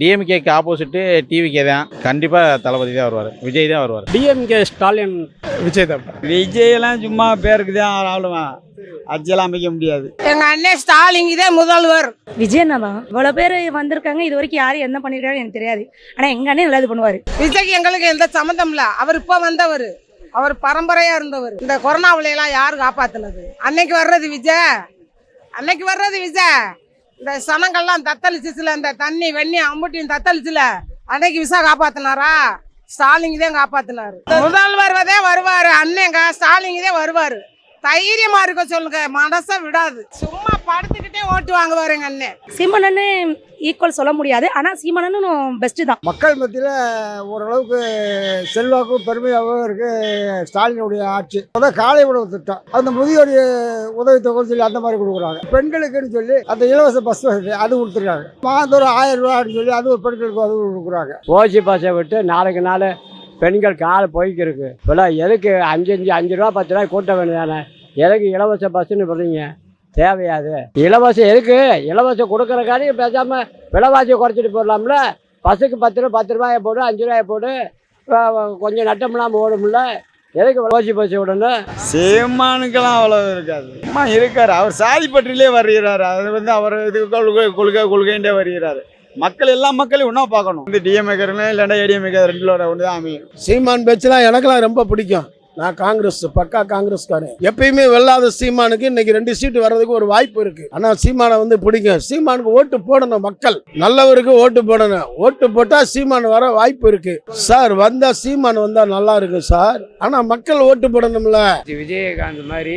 டிஎம்கேக்கு opposite TVK தான். கண்டிப்பாக தளபதி தான் வருவார், விஜய் தான் வருவார். டிஎம்கே ஸ்டாலின் விஜய் தான். விஜயெல்லாம் சும்மா பேருக்கு தான் ஆளுவான், அச்செல்லாம் அமைக்க முடியாது. எங்க அண்ணன் ஸ்டாலின் தான் முதல்வர். விஜய் தான். இவ்வளவு பேர் வந்திருக்காங்க, இது வரைக்கும் யாரும் என்ன பண்ணிருக்காங்க எனக்கு தெரியாது. ஆனா எங்க அண்ணன் நல்லது பண்ணுவாரு. விஜய்க்கு எங்களுக்கு எந்த சம்மந்தம் இல்ல. அவர் இப்ப வந்தவர், அவர் பரம்பரையா இருந்தவர். இந்த கொரோனாவில எல்லாம் யாரு காப்பாத்துனது? அன்னைக்கு வர்றது விஜய், அன்னைக்கு வர்றது விஜய். இந்த சனங்கள்லாம் தத்தளிச்சுல, இந்த தண்ணி வெண்ணி அம்புட்டியும் தத்தளிச்சுல, அன்னைக்கு விசா காப்பாத்தினாரா? ஸ்டாலின் தான் காப்பாத்தினாரு. முதல்வர் வருவாரு, அண்ணங்க ஸ்டாலின் தான் வருவாரு. தைரியமா இருக்க சொல்லுங்க, மனசை விடாது. சும்மா படுத்துக்கிட்டே ஓட்டு வாங்குவாரு எங்க அண்ணன். சீமானன்னு ஈக்குவல் சொல்ல முடியாது, ஆனா சீமானன்னு பெஸ்ட் தான். மக்கள் மத்தியில் ஓரளவுக்கு செல்வாக்கும் பெருமையாகவும் இருக்கு ஸ்டாலினுடைய ஆட்சி. அதான் காலை உணவு திட்டம், அந்த முதியோர் உதவித்தொகை சொல்லி அந்த மாதிரி கொடுக்குறாங்க. பெண்களுக்குன்னு சொல்லி அந்த இலவச பஸ் வசதி அது கொடுத்துருக்காங்க. மாதம் 1000 ரூபான்னு சொல்லி அது ஒரு பெண்களுக்கு அது கொடுக்குறாங்க. ஓசி பாசை விட்டு நாளுக்கு நாள் பெண்கள் காலை போய்க்கிருக்கு. இப்போலாம் எதுக்கு 5 ரூபா 10 ரூபாய் கூட்ட வேண்டியதானே? எதுக்கு இலவச பஸ்ஸுன்னு சொல்கிறீங்க? தேவையாது இலவசம். எதுக்கு இலவசம் கொடுக்குறக்காடி பேசாமல் விலைவாசியை குறைச்சிட்டு போடலாம்ல. பஸ்ஸுக்கு 10 ரூபாயை போடு, 5 ரூபாயை போடு, கொஞ்சம் நட்டம் இல்லாமல் ஓடும்ல. எதுக்கு ஓசி பஸ் விடணும்? சீமானுக்கெல்லாம் அவ்வளோ இருக்காது. அம்மா இருக்கார், அவர் சாதி பற்றிலே வருகிறார். அது அவர் இதுக்கு கொள்கைண்டே வருகிறார். மக்கள் எல்லா மக்களையும் ஒன்றா பார்க்கணும். டிஎம்ஏக்காரங்க இல்லைன்னா ஏடிஎம்ஏக்கா ரெண்டுலோட ஒன்று தான் அமையும். சீமான் பேச்சுலாம் எனக்கெல்லாம் ரொம்ப பிடிக்கும். நான் காங்கிரஸ், பக்கா காங்கிரஸ்காரன். எப்பயுமே வெல்லாத சீமானுக்கு இன்னைக்கு 2 சீட்டு வர்றதுக்கு ஒரு வாய்ப்பு இருக்கு. ஆனா சீமானை பிடிக்கும். சீமானுக்கு ஓட்டு போடணும், மக்கள் நல்லவருக்கு ஓட்டு போடணும். ஓட்டு போட்டா சீமான் வர வாய்ப்பு இருக்கு சார். வந்தா சீமான் வந்தா நல்லா இருக்கு சார். ஆனா மக்கள் ஓட்டு போடணும்ல. விஜயகாந்த் மாதிரி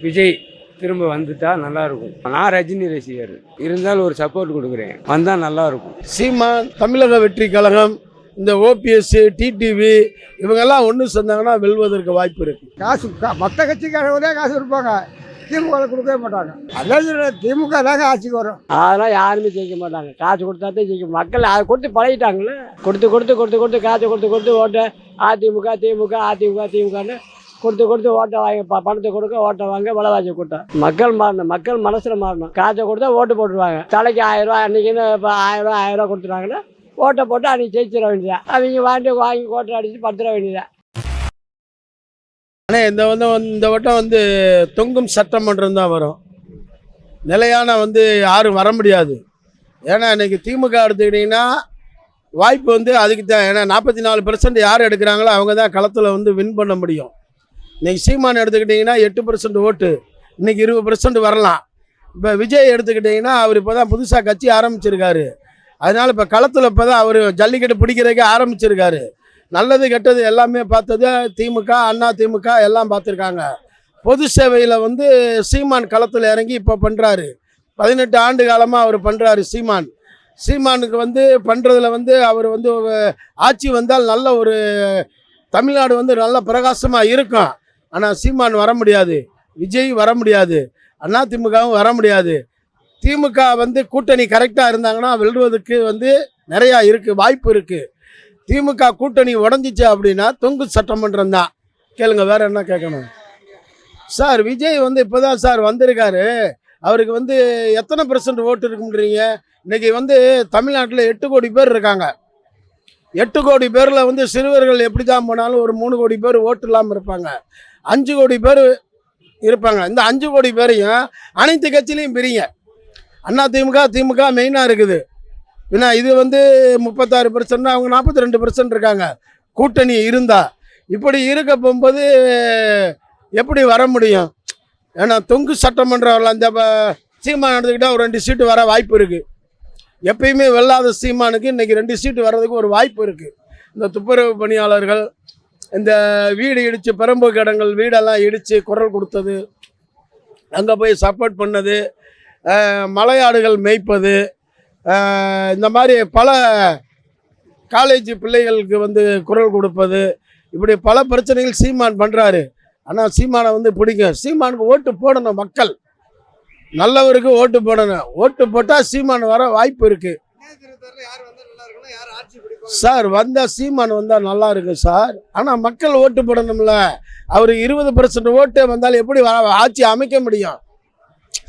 விஜய் திரும்ப வந்துட்டா நல்லா இருக்கும். நான் ரஜினி ரசிகர், இருந்தாலும் ஒரு சப்போர்ட் கொடுக்குறேன், வந்தா நல்லா இருக்கும். சீமான், தமிழக வெற்றி கழகம், இந்த ஓபிஎஸ், டிடிவி இவங்கெல்லாம் ஒன்று சேர்ந்தாங்கன்னா வெல்வதற்கு வாய்ப்பு இருக்கு. காசு மற்ற கட்சிக்காரங்களே காசு கொடுப்பாங்க, திமுக கொடுக்கவே மாட்டாங்க. அதாவது திமுக தாங்க ஆட்சிக்கு வரும். அதெல்லாம் யாருமே ஜெயிக்க மாட்டாங்க. காசு கொடுத்தாதே ஜெயிக்க. மக்கள் அதை கொடுத்து பழகிட்டாங்களே. கொடுத்து காசு கொடுத்து ஓட்ட அதிமுக திமுகன்னு கொடுத்து ஓட்டை வாங்க, பணத்தை கொடுக்க ஓட்டை வாங்க, விலைவாசி கூட்டம். மக்கள் மாறணும், மக்கள் மனசில் மாறணும். காசை கொடுத்தா ஓட்டு போட்டுருவாங்க. தலைக்கு 1000 ரூபா, அன்றைக்கின்னு இப்போ 1000 ரூபா கொடுத்துருவாங்கன்னா ஓட்டை போட்டு அன்றைக்கி ஜெயிச்சிட வேண்டியதான். அவங்க வாங்கி ஓட்டை அடித்து படுத்துட வேண்டியதான். ஆனால் இந்த வட்டம் தொங்கும் சட்டமன்றம் தான் வரும். நிலையான யாரும் வர முடியாது. ஏன்னா இன்றைக்கி திமுக எடுத்துக்கிட்டிங்கன்னா வாய்ப்பு அதுக்கு தான். ஏன்னா 44% யார் எடுக்கிறாங்களோ அவங்க தான் களத்தில் வின் பண்ண முடியும். இன்றைக்கி சீமான் எடுத்துக்கிட்டிங்கன்னா 8% ஓட்டு, இன்றைக்கி 20% வரலாம். இப்போ விஜய் எடுத்துக்கிட்டிங்கன்னா அவர் இப்போ தான் புதுசாக கட்சி ஆரம்பிச்சிருக்காரு. அதனால் இப்போ களத்தில் இப்போ தான் அவர் ஜல்லிக்கட்டு பிடிக்கிறதுக்கே ஆரம்பிச்சிருக்காரு. நல்லது கெட்டது எல்லாமே பார்த்தது திமுக, அண்ணா திமுக எல்லாம் பார்த்துருக்காங்க. பொது சேவையில் சீமான் களத்தில் இறங்கி இப்போ பண்ணுறாரு. 18 ஆண்டு காலமாக அவர் பண்ணுறாரு. சீமானுக்கு பண்ணுறதுல அவர் ஆட்சி வந்தால் நல்ல ஒரு தமிழ்நாடு நல்ல பிரகாசமாக இருக்கும். ஆனால் சீமான் வர முடியாது, விஜய் வர முடியாது, அண்ணா திமுகவும் வர முடியாது. திமுக கூட்டணி கரெக்டாக இருந்தாங்கன்னா வெல்வதற்கு நிறையா இருக்குது, வாய்ப்பு இருக்குது. திமுக கூட்டணி உடஞ்சிச்சு அப்படின்னா தொங்கு சட்டமன்றம் தான். கேளுங்க, வேறு என்ன கேட்கணும் சார்? விஜய் இப்போ தான் சார் வந்திருக்காரு. அவருக்கு எத்தனை % ஓட்டு இருக்குன்றீங்க? இன்றைக்கி தமிழ்நாட்டில் 8 கோடி பேர் இருக்காங்க. 8 கோடி பேரில் சிறுவர்கள் எப்படி தான் போனாலும் ஒரு 3 கோடி பேர் ஓட்டு இல்லாமல் இருப்பாங்க. 5 கோடி பேர் இருப்பாங்க. இந்த 5 கோடி பேரையும் அனைத்து கட்சியிலையும் பிரிங்க. அண்ணா திமுக மெயினாக இருக்குது. ஏன்னா இது 36%, அவங்க 42% இருக்காங்க. கூட்டணி இருந்தா இப்படி இருக்க போகும்போது எப்படி வர முடியும்? ஏன்னா தொங்கு சட்டமன்றம் அந்த சீமான் எடுத்துக்கிட்டால் ஒரு 2 சீட்டு வர வாய்ப்பு இருக்குது. எப்பயுமே வெல்லாத சீமானுக்கு இன்றைக்கி 2 சீட்டு வர்றதுக்கு ஒரு வாய்ப்பு இருக்குது. இந்த துப்புரவு பணியாளர்கள், இந்த வீடு இடித்து பெரம்போக்கு இடங்கள் வீடெல்லாம் இடித்து குரல் கொடுத்தது, அங்கே போய் சப்போர்ட் பண்ணது, மலையாடுகள் மேய்ப்பது, இந்த மாதிரி பல காலேஜ் பிள்ளைகளுக்கு குரல் கொடுப்பது, இப்படி பல பிரச்சனைகள் சீமான் பண்ணுறாரு. ஆனால் சீமானை பிடிக்கும். சீமானுக்கு ஓட்டு போடணும், மக்கள் நல்லவருக்கு ஓட்டு போடணும். ஓட்டு போட்டால் சீமான் வர வாய்ப்பு இருக்குது சார். வந்தால் சீமான் வந்தால் நல்லா இருக்கு சார். ஆனால் மக்கள் ஓட்டு போடணும்ல. அவர் 20% ஓட்டு வந்தாலும் எப்படி ஆட்சி அமைக்க முடியும்?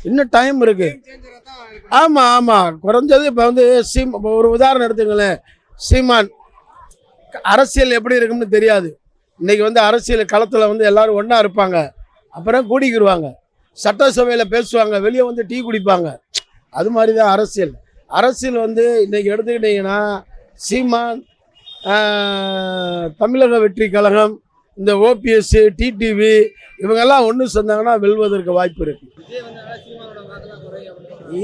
இன்னும் டைம் இருக்கு. ஆமாம் குறைஞ்சது இப்போ வந்து ஒரு உதாரணம் எடுத்துங்களேன். சீமான் அரசியல் எப்படி இருக்குன்னு தெரியாது. இன்னைக்கு வந்து அரசியல் களத்தில் வந்து எல்லாரும் ஒன்றா இருப்பாங்க, அப்புறம் கூடிக்கிடுவாங்க, சட்டசபையில் பேசுவாங்க, வெளியே வந்து டீ குடிப்பாங்க. அது மாதிரி தான் அரசியல். அரசியல் வந்து இன்னைக்கு எடுத்துக்கிட்டிங்கன்னா சீமான், தமிழக வெற்றி கழகம், இந்த ஓபிஎஸ், டிடிவி இவங்கெல்லாம் ஒன்று சேர்ந்தாங்கன்னா வெல்வதற்கு வாய்ப்பு இருக்கு.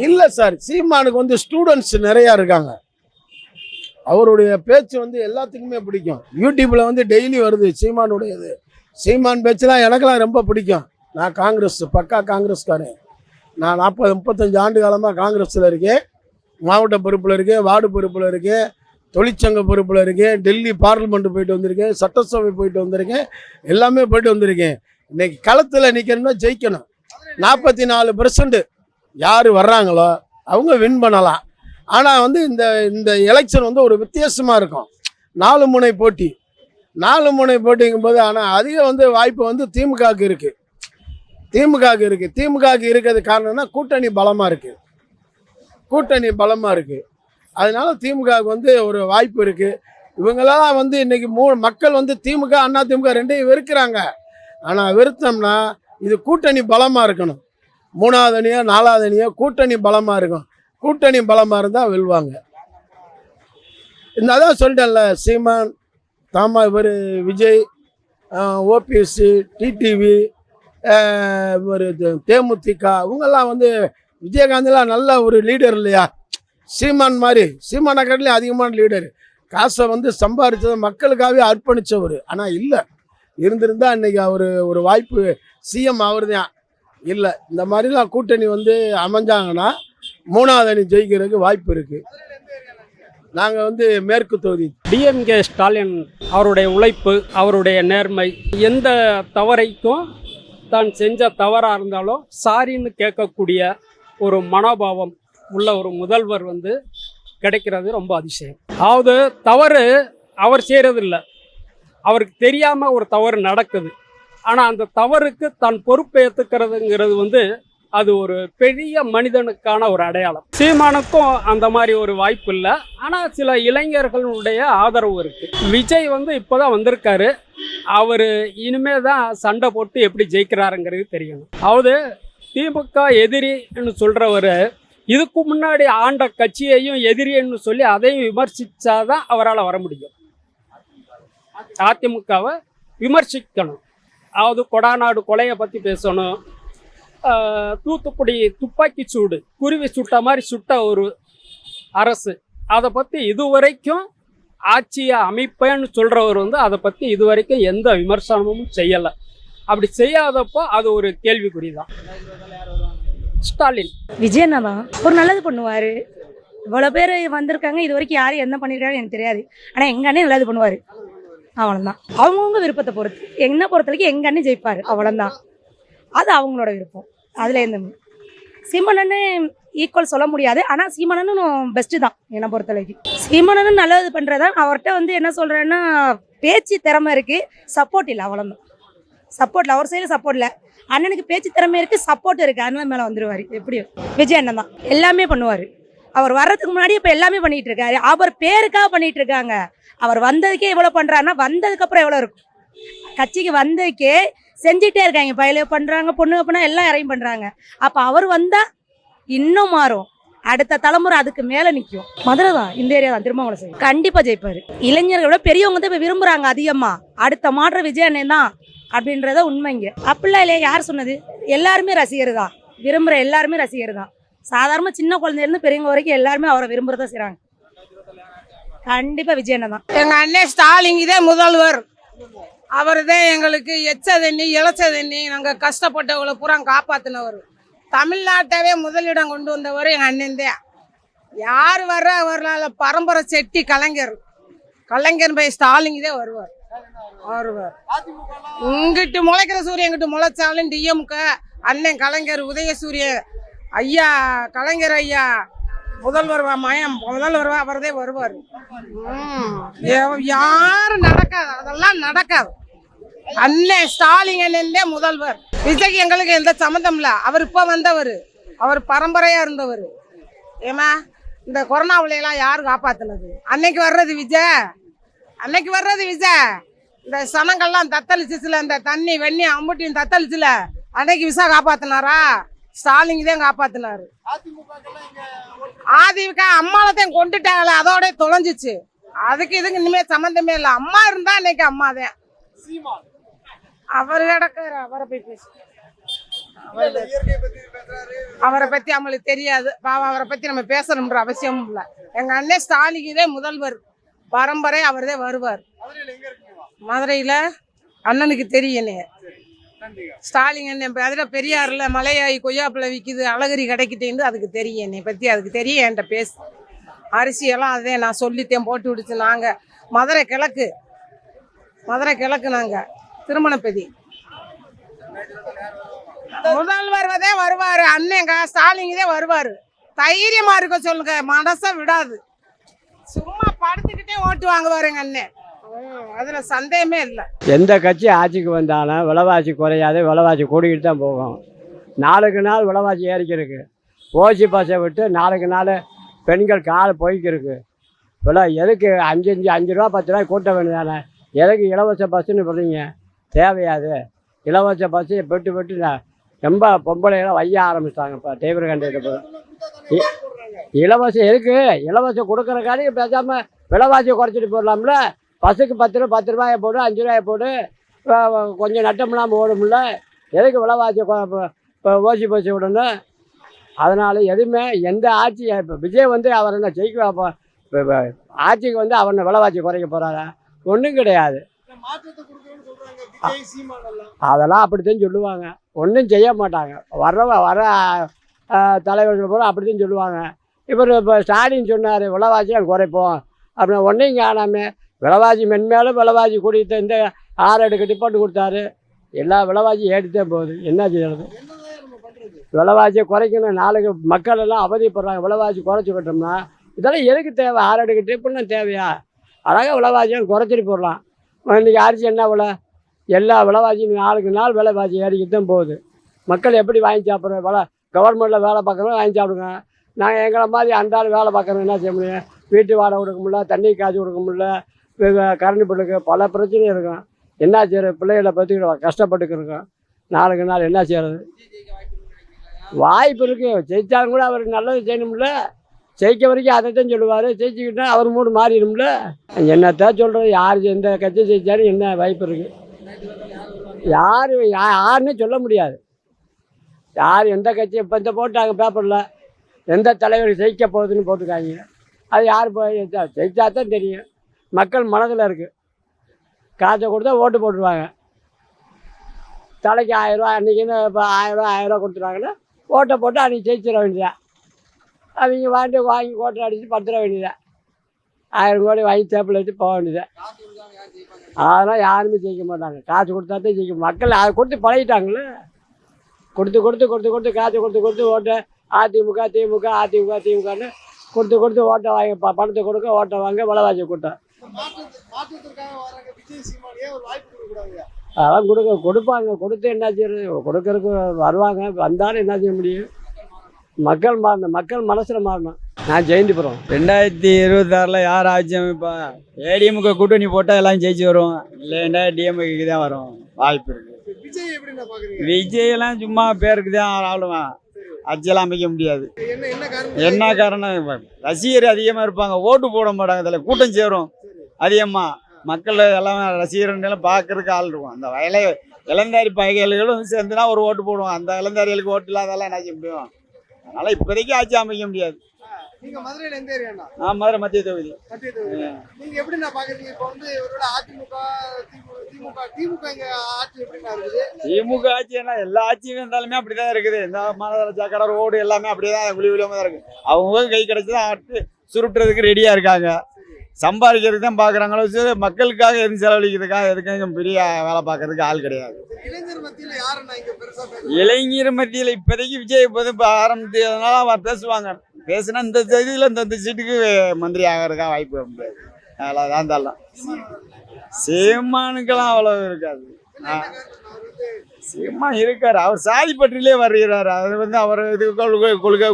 இல்லை சார், சீமானுக்கு வந்து ஸ்டூடெண்ட்ஸ் நிறையா இருக்காங்க. அவருடைய பேச்சு வந்து எல்லாத்துக்குமே பிடிக்கும். யூடியூப்பில் வந்து டெய்லி வருது சீமானுடையது. சீமான் பேச்சுலாம் எனக்கெல்லாம் ரொம்ப பிடிக்கும். நான் காங்கிரஸ், பக்கா காங்கிரஸ்காரன். நான் 40-35 ஆண்டு காலமாக காங்கிரஸில் இருக்கேன். மாவட்ட பொறுப்பில் இருக்கேன், வார்டு பொறுப்பில் இருக்கேன், தொழிற்சங்க பொறுப்பில் இருக்கேன், டெல்லி பார்லிமெண்ட் போயிட்டு வந்திருக்கேன், சட்டசபை போயிட்டு வந்திருக்கேன், எல்லாமே போயிட்டு வந்திருக்கேன். இன்னைக்கு களத்தில் நிற்கணும்னா ஜெயிக்கணும். 44% யார் வர்றாங்களோ அவங்க வின் பண்ணலாம். ஆனால் வந்து இந்த எலெக்ஷன் வந்து ஒரு வித்தியாசமாக இருக்கும். 4 முனை போட்டி. 4 முனை போட்டிங்கும்போது ஆனால் அதிக வந்து வாய்ப்பு வந்து திமுகவுக்கு இருக்குது. திமுகவுக்கு இருக்கிறது காரணம்னா கூட்டணி பலமாக இருக்குது. அதனால திமுகவுக்கு வந்து ஒரு வாய்ப்பு இருக்குது. இவங்களெல்லாம் வந்து இன்றைக்கி மக்கள் வந்து திமுக, அண்ணா திமுக ரெண்டையும் வெறுக்கிறாங்க. ஆனால் வெறுத்தோம்னா இது கூட்டணி பலமாக இருக்கணும். 3வது அணியோ 4வது அணியோ கூட்டணி பலமாக இருக்கும். கூட்டணி பலமாக இருந்தால் வெல்வாங்க. அதான் சொல்லிட்டேன்ல, சீமான், இவர் விஜய், ஓபிஎஸ், டிடிவி, ஒரு தேமுதிக இவங்கெல்லாம் வந்து விஜயகாந்த்லாம் நல்ல ஒரு லீடர் இல்லையா? சீமான் மாதிரி, சீமானை காட்டிலையும் அதிகமான லீடர். காசை வந்து சம்பாதிச்சதை மக்களுக்காகவே அர்ப்பணித்தவர். ஆனால் இல்லை, இருந்திருந்தால் இன்றைக்கி அவர் ஒரு வாய்ப்பு சிஎம் அவர் தான். இல்லை, இந்த மாதிரிலாம் கூட்டணி வந்து அமைஞ்சாங்கன்னா 3வது அணி ஜெயிக்கிறதுக்கு வாய்ப்பு இருக்குது. நாங்கள் வந்து மேற்கு தொகுதி. டிஎம்கே ஸ்டாலின் அவருடைய உழைப்பு, அவருடைய நேர்மை, எந்த தவறைக்கும் தான் செஞ்ச தவறாக இருந்தாலும் சாரின்னு கேட்கக்கூடிய ஒரு மனோபாவம் உள்ள ஒரு முதல்வர் வந்து கிடைக்கிறது ரொம்ப அதிசயம். அதாவது தவறு அவர் செய்கிறதில்ல, அவருக்கு தெரியாமல் ஒரு தவறு நடக்குது. ஆனால் அந்த தவறுக்கு தான் பொறுப்பை ஏற்றுக்கிறதுங்கிறது வந்து அது ஒரு பெரிய மனிதனுக்கான ஒரு அடையாளம். சீமானுக்கும் அந்த மாதிரி ஒரு வாய்ப்பு இல்லை. ஆனால் சில இளைஞர்களுடைய ஆதரவு இருக்குது. விஜய் வந்து இப்போ தான் வந்திருக்காரு. அவர் இனிமே தான் சண்டை போட்டு எப்படி ஜெயிக்கிறாருங்கிறது தெரியணும். அதாவது திமுக எதிரின்னு சொல்கிறவர் இதுக்கு முன்னாடி ஆண்ட கட்சியையும் எதிரின்னு சொல்லி அதையும் விமர்சித்தாதான் அவரால் வர முடியும். அதிமுகவை விமர்சிக்கணும். அதாவது கொடாநாடு கொலையை பற்றி பேசணும். தூத்துக்குடி துப்பாக்கி சூடு, குருவி சுட்ட மாதிரி சுட்ட ஒரு அரசு, அதை பற்றி இதுவரைக்கும் ஆட்சியை அமைப்பேன்னு சொல்கிறவர் வந்து அதை பற்றி இதுவரைக்கும் எந்த விமர்சனமும் செய்யலை. அப்படி செய்யாதப்போ அது ஒரு கேள்விக்குறி தான். ஸ்டாலின் விஜய் தான் ஒரு நல்லது பண்ணுவார். இவ்வளோ பேர் வந்திருக்காங்க, இது வரைக்கும் யாரும் என்ன பண்ணியிருக்காங்க எனக்கு தெரியாது. ஆனால் எங்கள் அண்ணன் நல்லது பண்ணுவார். அவ்வளோதான். அவங்கவுங்க விருப்பத்தை பொறுத்து, என்ன பொறுத்த வரைக்கும் எங்கள் அண்ணன் ஜெயிப்பார். அவ்வளோதான், அது அவங்களோட விருப்பம். அதில் எந்த சீமானன்னு ஈக்குவல் சொல்ல முடியாது. ஆனால் சீமானனும் பெஸ்ட்டு தான் என்னை பொறுத்த வரைக்கும். சீமானனும் நல்லது பண்ணுறதா. அவர்கிட்ட வந்து என்ன சொல்கிறேன்னா, பேச்சு திறமை இருக்குது, சப்போர்ட் இல்லை. அவ்வளோதான். சப்போர்ட் இல்லை, அவர் சைடில் சப்போர்ட் இல்லை. அண்ணனுக்கு பேச்சு திறமை இருக்குது, சப்போர்ட் இருக்குது. அண்ணன் மேலே வந்துடுவார். எப்படியும் விஜய் அண்ணன் தான் எல்லாமே பண்ணுவார். அவர் வர்றதுக்கு முன்னாடி இப்போ எல்லாமே பண்ணிகிட்டு இருக்காரு. அவர் பேருக்காக பண்ணிகிட்டு இருக்காங்க. அவர் வந்ததுக்கே இவ்வளோ பண்ணுறாருன்னா வந்ததுக்கப்புறம் எவ்வளோ இருக்கும்? கட்சிக்கு வந்ததுக்கே செஞ்சுட்டே இருக்காங்க. பயில பண்ணுறாங்க, பொண்ணுங்க பண்ணால் எல்லாம் இறங்கி பண்ணுறாங்க. அப்போ அவர் வந்தால் இன்னும் மாறும். அடுத்த தலைமுறை அதுக்கு மேலே நிற்கும். மதுரை தான், இந்த ஏரியா தான், திருமாவளை சைடு. கண்டிப்பாக ஜெயிப்பார். இளைஞர்களோட பெரியவங்க தான் இப்போ விரும்புகிறாங்க அதிகமாக. அடுத்த மாற்ற விஜய் அண்ணன் தான் அப்படின்றத உண்மைங்க. அப்படிலாம் இல்லையா? யார் சொன்னது? எல்லாருமே ரசிகர் தான், விரும்புகிற எல்லாருமே ரசிகர் தான். சாதாரண சின்ன குழந்தையிலேருந்து பெரியவங்க வரைக்கும் எல்லாருமே அவரை விரும்புகிறதா செய்கிறாங்க. கண்டிப்பாக விஜய் அண்ணன் தான். எங்கள் அண்ணன் ஸ்டாலின் தான் முதல்வர். அவர் தான் எங்களுக்கு எச்சதண்ணி இளச்சதண்ணி நாங்கள் கஷ்டப்பட்டவங்களை பூரா காப்பாற்றினவர். தமிழ்நாட்டவே முதலிடம் கொண்டு வந்தவர் எங்கள் அண்ணன் தான். யார் வரலால பரம்பரை செட்டி கலைஞர் போய் ஸ்டாலின் தான் வருவார். இங்கிட்டு முளைக்கிற சூரியன் இங்கிட்டு முளைச்சாலும் டிஎம்க அண்ணன் கலைஞர் உதயசூரியன் ஐயா, கலைஞர் ஐயா முதல்வர் அவர்தே வருவார். யாரும் நடக்காது, அதெல்லாம் நடக்காது. அண்ணன் ஸ்டாலின் அண்ணன் முதல்வர். விஜய்க்கு எங்களுக்கு எந்த சம்மந்தம் இல்லை. அவர் இப்போ வந்தவர். அவர் பரம்பரையாக இருந்தவர். ஏமா இந்த கொரோனாவிலையெல்லாம் யார் காப்பாற்றினது? அன்னைக்கு வர்றது விஜய், அன்னைக்கு வர்றது விஜய். இந்த சனங்கள்லாம் தத்தளிச்சுல, இந்த தண்ணி வெண்ணி அம்புட்டியும் தத்தளிச்சுல, அன்னைக்கு விசா காப்பாற்றினாரா? ஸ்டாலின் தான் காப்பாற்றினாரு. அதிமுக அம்மாவத்தையும் கொண்டுட்டாங்களே, அதோட தொலைஞ்சிச்சு. அதுக்கு இதுக்கு இனிமேல் சம்மந்தமே இல்லை. அம்மா இருந்தா இன்னைக்கு அம்மா தான். அவர் கிடக்குற அவரை போய் பேசு, அவரை பத்தி நம்மளுக்கு தெரியாது பாவம். அவரை பத்தி நம்ம பேசணும்ன்ற அவசியமும் இல்லை. எங்க அண்ணன் ஸ்டாலின் முதல்வர் பரம்பரை, அவர் தான் வருவார். மதுரையில அண்ணனுக்கு தெரியுனே ஸ்டாலின் அண்ணன் அதில் பெரியார்ல மலையாயி கொய்யாப்பிள்ளை விற்கிது, அழகரி கிடைக்கிட்டேன்னு அதுக்கு தெரியும். என்னை பற்றி அதுக்கு தெரியும். என்கிட்ட பேசு அரிசியெல்லாம் அதே நான் சொல்லித்தேன் போட்டு விடுச்சு. நாங்கள் மதுரை கிழக்கு நாங்கள் திருமணப்பதி. முதல்வர் தான் வருவார். அண்ணங்க ஸ்டாலின் தான் வருவார். தைரியமா இருக்க சொல்லுங்க, மனசை விடாது. சும்மா படுத்துக்கிட்டே ஓட்டு வாங்குவார் எங்கள் அண்ணன். அதுல சந்தேகமே இல்லை. எந்த கட்சி ஆட்சிக்கு வந்தாலும் விலைவாசி குறையாது, விலைவாசி கூடிக்கிட்டு தான் போகும். நாளுக்கு நாள் விலைவாசி ஏறிக்கிருக்கு. ஓசி பஸ்ஸை விட்டு நாளுக்கு நாள் பெண்கள் கால் போய்க்கிருக்கு. விலை எதுக்கு 5 ரூபா 10 ரூபாய் கூட்ட வேண்டியதானே? எதுக்கு இலவச பஸ்ஸுன்னு சொல்கிறீங்க? தேவையாது. இலவச பஸ்ஸை பெட்டு ரொம்ப பொம்பளையெல்லாம் வைய ஆரம்பிச்சிட்டாங்க. இப்போ டிரைவர் கண்டிப்பாக இலவசம் எதுக்கு? இலவசம் கொடுக்குறக்காடி பேசாமல் விலைவாசியை குறைச்சிட்டு போடலாம்ல. பஸ்ஸுக்கு 10 ரூபாயை போடு, 5 ரூபாயை போடு, கொஞ்சம் நட்டமில்லாமல் ஓடும்ல. எதுக்கு விலைவாசி இப்போ ஓசி பஸ் விடணும்? அதனால் எதுவுமே எந்த ஆட்சி இப்போ விஜய் வந்து அவர் என்ன ஜெயிக்க ஆட்சிக்கு வந்து அவர் விலைவாசி குறைக்க போகிறாரா? ஒன்றும் கிடையாது. அதெல்லாம் அப்படித்தான் சொல்லுவாங்க, ஒன்றும் செய்ய மாட்டாங்க. வர தலைவர்கள் போல அப்படித்தான் சொல்லுவாங்க. இவர் இப்போ ஸ்டாலின் சொன்னார் விலைவாசியை குறைப்போம் அப்படின்னா ஒன்றையும் காணாமல் விலைவாசி மென்மேலும் விலைவாசி கூட்டிகிட்டு இந்த 6 டிப்பாட்டு கொடுத்தாரு. எல்லா விலைவாசி ஏறித்தான் போகுது. என்ன செய்யறது? விலைவாசியை குறைக்கணும். நாளைக்கு மக்கள் எல்லாம் அவதிப்படுறாங்க. விலைவாசி குறைச்சி விட்டோம்னா இதெல்லாம் எதுக்கு தேவை? 6 டிப்புன்னு தேவையா? அழகாக விலைவாசியும் குறைச்சிட்டு போடலாம். இன்றைக்கி அரிசி என்ன விலை? எல்லா விலைவாசியும் நாளுக்கு நாள் விலைவாசி ஏறிக்கிட்டு தான் போகுது. மக்கள் எப்படி வாங்கி சாப்பிட்ற? கவர்மெண்ட்டில் வேலை பார்க்குறவங்க வாங்கி சாப்பிடுங்க. நாங்கள் எங்களை மாதிரி அன்றாட வேலை பார்க்குறோம், என்ன செய்ய முடியும்? வீட்டு வாடகை கொடுக்க முடியல, தண்ணி காசு கொடுக்க முடியல, கரண்ட் பில்லுக்கு பல பிரச்சனையும் இருக்கும். என்ன செய்யறது? பிள்ளைகளை பற்றி கஷ்டப்பட்டுக்கிருக்கோம். நாளுக்கு நாள் என்ன செய்கிறது? வாய்ப்பு இருக்குது. ஜெயித்தாலும் கூட அவர் நல்லது செய்யணும்ல. ஜெயிக்க வரைக்கும் அதை தான் சொல்லுவார். ஜெயிச்சுக்கிட்டா அவர் மூடு மாறிடும்ல. என்னத்தான் சொல்கிறது? யார் எந்த கட்சி ஜெயித்தாலும் என்ன வாய்ப்பு இருக்குது? யாருன்னு சொல்ல முடியாது. யார் எந்த கட்சி இப்போ இந்த போட்டாங்க பேப்பரில் எந்த தலைவர் ஜெயிக்க போகுதுன்னு போட்டுருக்காங்க. அது யார் போய் ஜெயிச்சா தான் தெரியும். மக்கள் மனதில் இருக்குது. காசை கொடுத்தா ஓட்டு போட்டுருவாங்க. தலைக்கு 1000 ரூபா அன்றைக்கின்னு இப்போ 1000 ரூபா கொடுத்துருவாங்கன்னா ஓட்டை போட்டு அன்றைக்கி ஜெயிச்சிட வேண்டியதான். அவங்க வாங்கி ஓட்டை அடித்து படுத்துட வேண்டியதான். 1000 கோடி வாங்கி தேப்பில் வச்சு போக வேண்டியதான். அதெல்லாம் யாருமே ஜெயிக்க மாட்டாங்க. காசு கொடுத்தா தான் ஜெயிக்க. மக்கள் அதை கொடுத்து பழகிட்டாங்களே. கொடுத்து காசு கொடுத்து ஓட்டை திமுகன்னு கொடுத்து ஓட்டை வாங்கி பணத்தை கொடுக்க ஓட்டை வாங்க விலைவாசி கூட்டம். அதெல்லாம் கொடுப்பாங்க. கொடுத்து என்ன செய்யறது? கொடுக்கறதுக்கு வருவாங்க. வந்தாலும் என்ன செய்ய முடியும்? மக்கள் மாறணும். மக்கள் மனசில் மாறணும். நான் ஜெயந்திபுரம். 2026 யார் ஆட்சி அமைப்பா? ஏடிஎம்கே கூட்டணி போட்டால் எல்லாம் ஜெயிச்சு வரும். இல்லைன்னா டிஎம்கேக்கு தான் வரும் வாய்ப்பு இருக்குது. விஜய் எல்லாம் சும்மா பேருக்கு தான் ஆளுவான். ஆட்சியெல்லாம் அமைக்க முடியாது. என்ன காரணம்? ரசிகர் அதிகமாக இருப்பாங்க, ஓட்டு போட மாட்டாங்க. இதில் கூட்டம் சேரும் அதிகமாக. மக்கள் எல்லாம் ரசிகர்கள் பார்க்கறதுக்கு ஆள் இருக்கும். அந்த இளந்தாரி பகைகளும் சேர்ந்துனா ஒரு ஓட்டு போடுவோம். அந்த இளந்தாரிகளுக்கு ஓட்டு இல்லாதெல்லாம் என்ன செய்ய முடியும்? அதனால இப்போதைக்கு ஆட்சி அமைக்க முடியாது. நீங்க மதுரையில எந்த ஏரியாண்ணா? மதுரை மத்திய தொகுதி. நீங்க எப்படிண்ணா பாக்குறீங்க? இப்போ வந்து ஒருவேளை திமுக இங்க ஆட்சி எப்படிண்ணா இருக்குது? திமுக ஆட்சி என்ன, எல்லா ஆட்சியும் இருந்தாலுமே அப்படிதான் இருக்குது. இந்த மனதள கடை ரோடு எல்லாமே அப்படியேதான் விழிவிழாம தான் இருக்கு. அவங்க கை கிடைச்சதான் ஆட்டு சுருட்டுறதுக்கு ரெடியா இருக்காங்க. சம்பாதிக்கிறதுக்கு தான் பாக்குறாங்களோ, மக்களுக்காக எதுவும் செலவழிக்கிறதுக்காக எதுக்கும் பெரிய வேலை பார்க்கறதுக்கு ஆள் கிடையாது. இளைஞர் மத்தியில யாருண்ணா இங்க பெருசா? இளைஞர் மத்தியில இப்போதைக்கு விஜய் இப்போ ஆரம்பிச்சதுனால அவர் பேசுவாங்க. பேசுனா இந்த செய்தியில் இந்த சீட்டுக்கு மந்திரி ஆகிறதுக்காக வாய்ப்பு முடியாது. அவ்வளோதான் தரலாம். சீமானுக்கெல்லாம் அவ்வளோ இருக்காது. என்ன காரணம்? அவர் வந்து சும்மா இருக்காரு. அவர் சாதி பற்றிலே வருகிறாரு. அது வந்து அவர் இது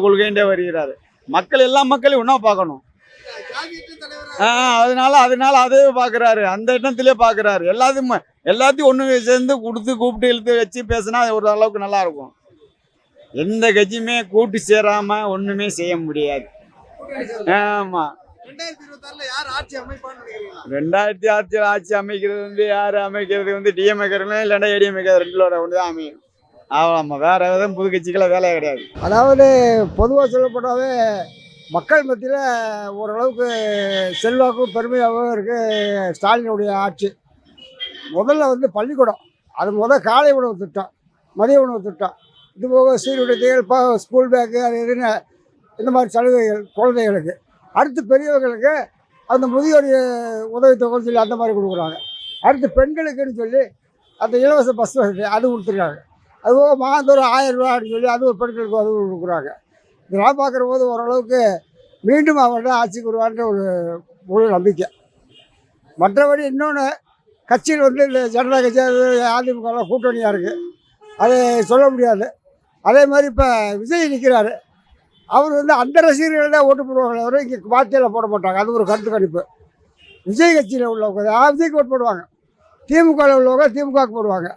கொள்கைண்டே வருகிறாரு. மக்கள் எல்லா மக்களையும் ஒன்றா பார்க்கணும். ஜாதியற்ற தலைவரா அதனால அதே பார்க்குறாரு. அந்த எண்ணத்திலே பார்க்குறாரு. எல்லாத்தையும் ஒன்று சேர்ந்து கூப்பிட்டு இழுத்து வச்சு பேசினா ஒரு அளவுக்கு நல்லா இருக்கும். எந்த கட்சியுமே கூட்டு சேராம ஒண்ணுமே செய்ய முடியாது. ஆமா, 2026ல யார் ஆட்சி அமைப்பான்னு நினைக்கிறீங்களா? 2006 ஆட்சி அமைக்கிறது வந்து யார் அமைக்கிறது வந்து டிஎம்ஏக்காரங்க இல்லைன்னா ஏடிஎம்ஏ ரெண்டுலோட ஒன்று தான் அமையும். ஆமாம், வேற எதுவும் புது கட்சிக்கெல்லாம் வேலையே கிடையாது. அதாவது பொதுவாக சொல்லப்பட்டாவே மக்கள் மத்தியில் ஓரளவுக்கு செல்வாக்கும் பெருமையாகவும் இருக்குது ஸ்டாலினுடைய ஆட்சி. முதல்ல வந்து பள்ளிக்கூடம், அது காலை உணவு திட்டம், மதிய உணவு திட்டம், இது போக சீருடைகள், ஸ்கூல் பேக்கு, அது இதுன்னு இந்த மாதிரி சலுகைகள் குழந்தைகளுக்கு. அடுத்து பெரியவர்களுக்கு அந்த முதியோர் உதவித்தொகைன்னு சொல்லி அந்த மாதிரி கொடுக்குறாங்க. அடுத்து பெண்களுக்குன்னு சொல்லி அந்த இலவச பஸ் வசதி அது கொடுத்துருக்காங்க. அதுபோக மாதந்தோறும் 1000 ரூபா அப்படின்னு சொல்லி அது ஒரு பெண்களுக்கு உதவி கொடுக்குறாங்க. இதெல்லாம் பார்க்குற போது ஓரளவுக்கு மீண்டும் அவர்கிட்ட ஆட்சிக்கு வருவான்ற ஒரு முழு நம்பிக்கை. மற்றபடி இன்னொன்று கட்சியில் வந்து இந்த ஜனதா கட்சி அதிமுகலாம் கூட்டணியாக இருக்குது, அது சொல்ல முடியாது. அதே மாதிரி இப்போ விஜய் நிற்கிறாரு. அவர் வந்து அந்த ரசிகர்கள் தான் ஓட்டு போடுவாங்களே தவிர இங்கே வார்த்தையில் போட மாட்டாங்க. அது ஒரு கருத்து கணிப்பு. விஜய் கட்சியில் உள்ளவங்க விஜய்க்கு ஓட்டு போடுவாங்க, திமுகவில் உள்ளவங்க திமுகவுக்கு போடுவாங்க,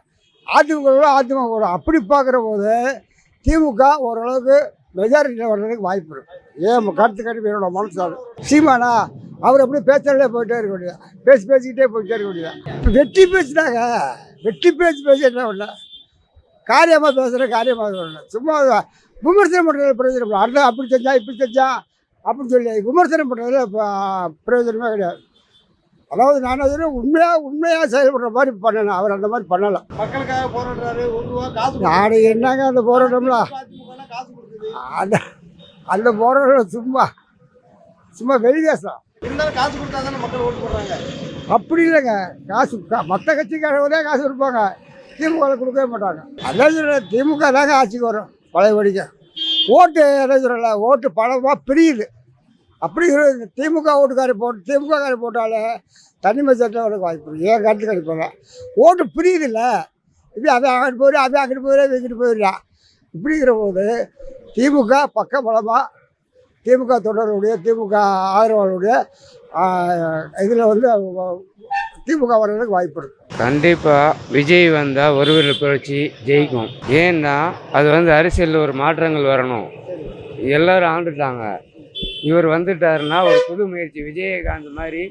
அதிமுக அதிமுக போடுவாங்க. அப்படி பார்க்குற போது திமுக ஓரளவுக்கு மெஜாரிட்டியில் வர்றதுக்கு வாய்ப்பு இருக்குது. ஏன் கருத்து கணிப்பு என்னோட மனசாக சீமானா அவர் அப்படி பேச்சாலே போயிட்டே இருக்க முடியாது, பேசிக்கிட்டே போயிட்டே இருக்க முடியாது. வெற்றி பேச்சுனாங்க, வெற்றி பேச்சு என்ன பண்ணல, காரியமாக பேசுகிற காரியமாக சொல்லல. சும்மா விமர்சனம் பண்ணுறதுல பிரயோஜனம் இல்லை. அடுத்த அப்படி செஞ்சா இப்படி செஞ்சா அப்படின்னு சொல்லி விமர்சனம் பண்ணுறதுல பிரயோஜனமே கிடையாது. அதாவது நான் அது உண்மையாக செயல்படுற மாதிரி பண்ணணும். அவர் அந்த மாதிரி பண்ணலை. மக்களுக்காக போராடுறாரு. 1 ரூபா காசு நாடு என்னங்க அந்த போராட்டம்ல, அதிமுகலாம் காசு கொடுக்குது. அந்த போராட்டம் சும்மா வெளிதேசம். இருந்தாலும் காசு கொடுத்தா தானே மக்கள் ஓட்டு போடுறாங்க. அப்படி இல்லைங்க, காசு மற்ற கட்சிக்காரங்க காசு கொடுப்பாங்க, திமுகவில் கொடுக்கவே மாட்டாங்க. அதான் திமுக தாங்க ஆட்சிக்கு வரும் பழையபடிக்க. ஓட்டு எதாவது ஓட்டு பணமாக பிரியுது. அப்படி திமுக ஓட்டுக்காரி போட்டாலே தனிமை சட்டவனுக்கு வாய்ப்பு இருக்குது. ஏன் கருத்து கணிப்பாங்க, ஓட்டு பிரியுது இல்லை, இப்படி அதை அங்கிட்டு போயிடு, அதை அங்கிட்டு போயிடு, இங்கிட்டு போயிடா. இப்படிங்கிற போது திமுக பக்க பலமாக திமுக தொடருடைய திமுக ஆதரவாளருடைய இதில் வந்து திமுக வர்றதுக்கு வாய்ப்பு இருக்குது. கண்டிப்பாக விஜய் வந்தால் ஒருவர் புரட்சி ஜெயிக்கும். ஏன்னா அது வந்து அரசியலில் ஒரு மாற்றங்கள் வரணும். எல்லோரும் ஆண்டுட்டாங்க, இவர் வந்துட்டாருன்னா ஒரு புது முயற்சி விஜயகாந்த் மாதிரி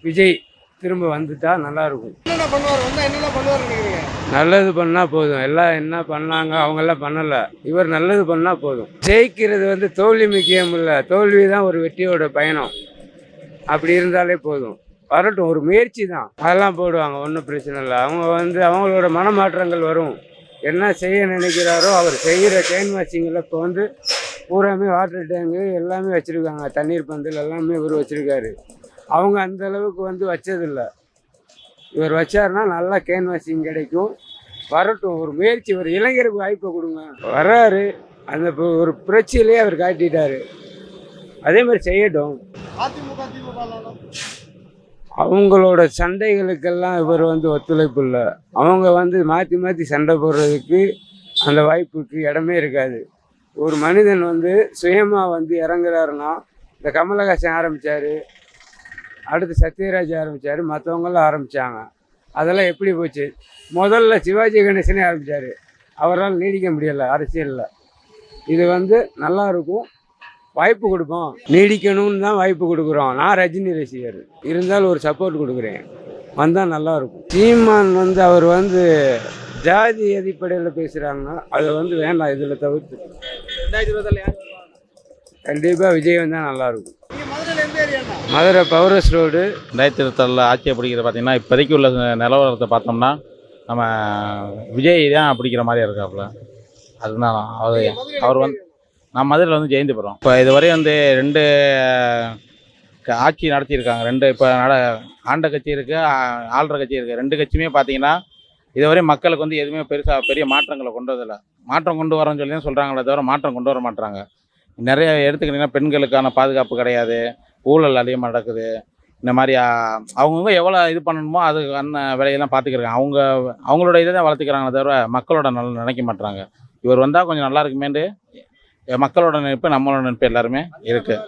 விஜய் திரும்ப வந்துட்டா நல்லாயிருக்கும். என்னென்ன பண்ணுவார், வந்தால் என்னென்ன பண்ணுவார் நினைக்கிறீங்க? நல்லது பண்ணால் போதும். எல்லாம் என்ன பண்ணாங்க, அவங்கெல்லாம் பண்ணலை, இவர் நல்லது பண்ணால் போதும். ஜெயிக்கிறது வந்து தோல்வி முக்கியம் இல்லை, தோல்வி தான் ஒரு வெற்றியோட பயணம். அப்படி இருந்தாலே போதும், வரட்டும், ஒரு முயற்சி தான், அதெல்லாம் போடுவாங்க, ஒன்றும் பிரச்சனை இல்லை. அவங்க வந்து அவங்களோட மனமாற்றங்கள் வரும். என்ன செய்ய நினைக்கிறாரோ அவர் செய்கிற கேன்வாசிங்கில் இப்போ வந்து பூராமே வாட்டர் டேங்கு எல்லாமே வச்சுருக்காங்க, தண்ணீர் பந்தல் எல்லாமே இவர் வச்சுருக்காரு. அவங்க அந்த அளவுக்கு வந்து வச்சதில்லை, இவர் வச்சாருன்னா நல்லா கேன்வாசிங் கிடைக்கும். வரட்டும், ஒரு முயற்சி, ஒரு இளைஞருக்கு வாய்ப்பை கொடுங்க. வர்றாரு, அந்த ஒரு புரட்சியிலே அவர் காட்டிட்டாரு, அதே மாதிரி செய்யட்டும். அதிமுக அவங்களோட சண்டைகளுக்கெல்லாம் இவர் வந்து ஒத்துழைப்பு இல்லை. அவங்க வந்து மாற்றி மாற்றி சண்டை போடுறதுக்கு அந்த வாய்ப்புக்கு இடமே இருக்காது. ஒரு மனிதன் வந்து சுயமாக வந்து இறங்குறாருன்னா, இந்த கமலஹாசன் ஆரம்பித்தார், அடுத்து சத்யராஜ் ஆரம்பித்தார், மற்றவங்களாம் ஆரம்பித்தாங்க. அதெல்லாம் எப்படி போச்சு? முதல்ல சிவாஜி கணேசனே ஆரம்பித்தார், அவரால் நீடிக்க முடியலை அரசியலில். இது வந்து நல்லா இருக்கும், வாய்ப்பு கொடுப்போம், நீடிக்கணும்னு தான் வாய்ப்பு கொடுக்குறோம். நான் ரஜினி ரசிகர், இருந்தாலும் ஒரு சப்போர்ட் கொடுக்குறேன், வந்தால் நல்லாயிருக்கும். சீமான் வந்து அவர் வந்து ஜாதி அடிப்படையில் பேசுகிறாங்க, அதை வந்து வேண்டாம், இதில் தவிர்த்து. 2020 யார்? கண்டிப்பாக விஜய் வந்தால் நல்லாயிருக்கும். நீங்க மதுரையில எந்த ஏரியாண்ணா? மதுரை பவரஸ் ரோடு. 2020 ஆட்சியை பிடிக்கிறது பார்த்திங்கன்னா இப்போதைக்கு உள்ள நிலவரத்தை பார்த்தோம்னா நம்ம விஜய் தான் பிடிக்கிற மாதிரி இருக்காப்புல. அதுதான் அவர் வந்து நான் மதுரையில் வந்து ஜெயந்திபுரம். இப்போ இதுவரை வந்து 2 ஆட்சி நடத்தியிருக்காங்க. 2 இப்போ ஆண்ட கட்சி இருக்குது, ஆள்ற கட்சி இருக்குது. 2 கட்சியுமே பார்த்தீங்கன்னா இதுவரை மக்களுக்கு வந்து எதுவுமே பெரிய மாற்றங்களை கொண்டு வரதில்லை. மாற்றம் கொண்டு வரோன்னு சொல்லி தான் சொல்கிறாங்களே தவிர மாற்றம் கொண்டு வர மாட்டாங்க. நிறைய எடுத்துக்கிட்டிங்கன்னா பெண்களுக்கான பாதுகாப்பு கிடையாது, ஊழல் அதிகமாக நடக்குது, இந்த மாதிரி அவங்கவுங்க எவ்வளோ இது பண்ணணுமோ அது வேலையெல்லாம் பார்த்துக்கிறாங்க. அவங்களோட இதை தான் வளர்த்துக்கிறாங்களே தவிர மக்களோட நல்லா நினைக்க மாட்றாங்க. இவர் வந்தால் கொஞ்சம் நல்லா இருக்குமேன்ட்டு மக்களோட நினைப்பு நம்மளோட நினைப்பு எல்லாருமே இருக்குது.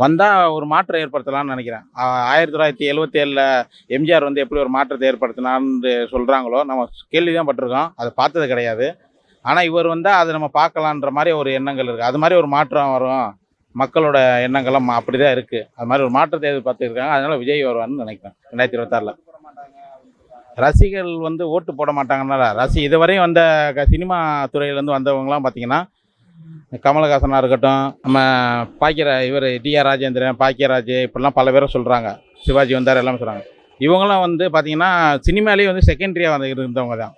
வந்தால் ஒரு மாற்றம் ஏற்படுத்தலாம்னு நினைக்கிறேன். 1977 எம்ஜிஆர் வந்து எப்படி ஒரு மாற்றத்தை ஏற்படுத்தினான்னு சொல்கிறாங்களோ நம்ம கேள்வி தான் பட்டிருக்கோம், அதை பார்த்தது கிடையாது. ஆனால் இவர் வந்தால் அதை நம்ம பார்க்கலான்ற மாதிரி ஒரு எண்ணங்கள் இருக்குது. அது மாதிரி ஒரு மாற்றம் வரும், மக்களோட எண்ணங்கள்லாம் அப்படி தான் இருக்குது. அது மாதிரி ஒரு மாற்றத்தை எதிர்பார்த்துருக்காங்க. அதனால் விஜய் வருவான்னு நினைக்கிறேன் 2026. ரசிகர்கள் வந்து ஓட்டு போட மாட்டாங்கனால இதுவரையும் வந்த சினிமா துறையிலேருந்து வந்தவங்களாம் பார்த்திங்கன்னா கமலஹாசனாக இருக்கட்டும், நம்ம இவர் டிஆர் ராஜேந்திரன், பாக்கியராஜ், இப்படிலாம் பல பேரை சொல்கிறாங்க. சிவாஜி வந்தார் எல்லாமே சொல்கிறாங்க. இவங்களாம் வந்து பார்த்திங்கன்னா சினிமாலேயே வந்து செகண்ட்ரியாக வந்து இருந்தவங்க தான்.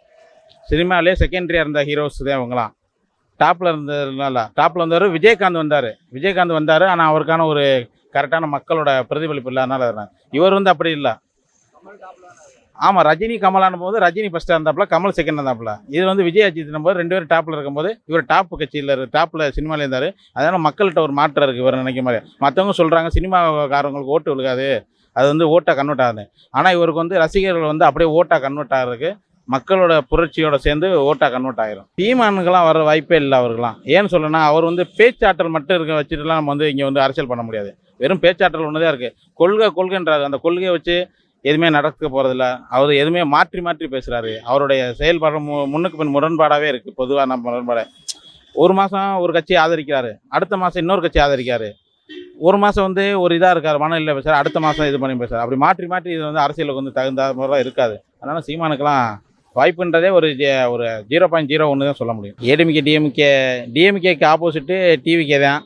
சினிமாலேயே செகண்ட்ரியாக இருந்த ஹீரோஸ் தான் இவங்களாம். டாப்பில் வந்தவர் விஜயகாந்த் வந்தார். ஆனால் அவருக்கான ஒரு கரெக்டான மக்களோட பிரதிபலிப்பு இல்லாதனால இவர் வந்து அப்படி இல்லை. ஆமாம், ரஜினி கமலான போது ரஜினி ஃபஸ்ட்டாக இருந்தாப்புல, கமல் செகண்ட் இருந்தாப்புல. இது வந்து விஜய் அஜித் போது 2 பேரும் டாப்பில் இருக்கும்போது இவர் டாப் கட்சியில் டாப்பில் சினிமாவில் இருந்தார். அதனால் மக்கள்கிட்ட ஒரு மாற்றம் இருக்குது இவர் நினைக்கிற மாதிரி. மற்றவங்க சொல்கிறாங்க சினிமாக்காரங்களுக்கு ஓட்டு விழுகாது, அது வந்து ஓட்டாக கன்வெர்ட் ஆகுது. ஆனால் இவருக்கு வந்து ரசிகர்கள் வந்து அப்படியே ஓட்டாக கன்வெர்ட் ஆகிறதுக்கு மக்களோட புரட்சியோட சேர்ந்து ஓட்டாக கன்வெர்ட் ஆகிரும். தீமானுக்கெல்லாம் வர வாய்ப்பே இல்லை அவருக்கெல்லாம். ஏன்னு சொல்லணும்னா அவர் வந்து பேச்சாற்றல் மட்டும் இருக்க வச்சுட்டுலாம் நம்ம வந்து இங்கே வந்து அரசியல் பண்ண முடியாது. வெறும் பேச்சாற்றல் ஒன்று தான் இருக்குது. கொள்கைன்றாரு. அந்த கொள்கையை வச்சு எதுவுமே நடக்க போகிறதில்ல. அவர் எதுவுமே மாற்றி பேசுகிறாரு. அவருடைய செயல்பாடு முன்னுக்கு பின் முரண்பாடாகவே இருக்குது. பொதுவாக நம்ம முரண்பாடு. ஒரு மாதம் ஒரு கட்சி ஆதரிக்கிறாரு, அடுத்த மாதம் இன்னொரு கட்சி ஆதரிக்காரு. ஒரு மாதம் வந்து ஒரு இதாக இருக்கார், மனம் இல்லை பேசுகிறார், அடுத்த மாதம் இது பண்ணி பேசுகிறார். அப்படி மாற்றி இது வந்து அரசியலுக்கு வந்து தகுந்த முறை இருக்காது. அதனால் சீமானுக்கெல்லாம் வாய்ப்புன்றதே ஒரு 0.01 தான் சொல்ல முடியும். டிஎம்கேக்கு ஆப்போசிட்டு டிவிகே தான்.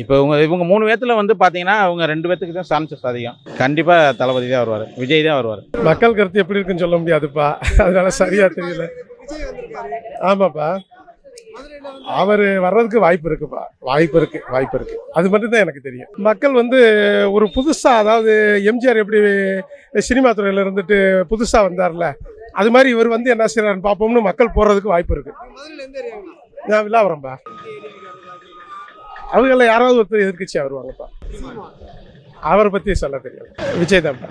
இப்போ இவங்க 3 பேர்த்தில் வந்து பார்த்தீங்கன்னா அவங்க 2 பேர்த்துக்கு தான் சான்சஸ் அதிகம். கண்டிப்பாக தளபதி தான் வருவார், விஜய் தான் வருவார். மக்கள் கருத்து எப்படி இருக்குன்னு சொல்ல முடியாதுப்பா, அதனால சரியாக தெரியல. ஆமாப்பா, அவர் வர்றதுக்கு வாய்ப்பு இருக்குப்பா, வாய்ப்பு இருக்கு. அது மட்டும் தான் எனக்கு தெரியும். மக்கள் வந்து ஒரு புதுசாக, அதாவது எம்ஜிஆர் எப்படி சினிமா துறையில் இருந்துட்டு புதுசாக வந்தார்ல, அது மாதிரி இவர் வந்து என்ன செய்யறாருன்னு பார்ப்போம்னு மக்கள் போகிறதுக்கு வாய்ப்பு இருக்கு. நான் வில்லாவரம்பா. அவங்கள யாராவது ஒருத்தர் எதிர்கட்சியாக வருவாங்கப்பா. அவரை பற்றி சொல்ல தெரியும். விஜய் தான்ப்பா.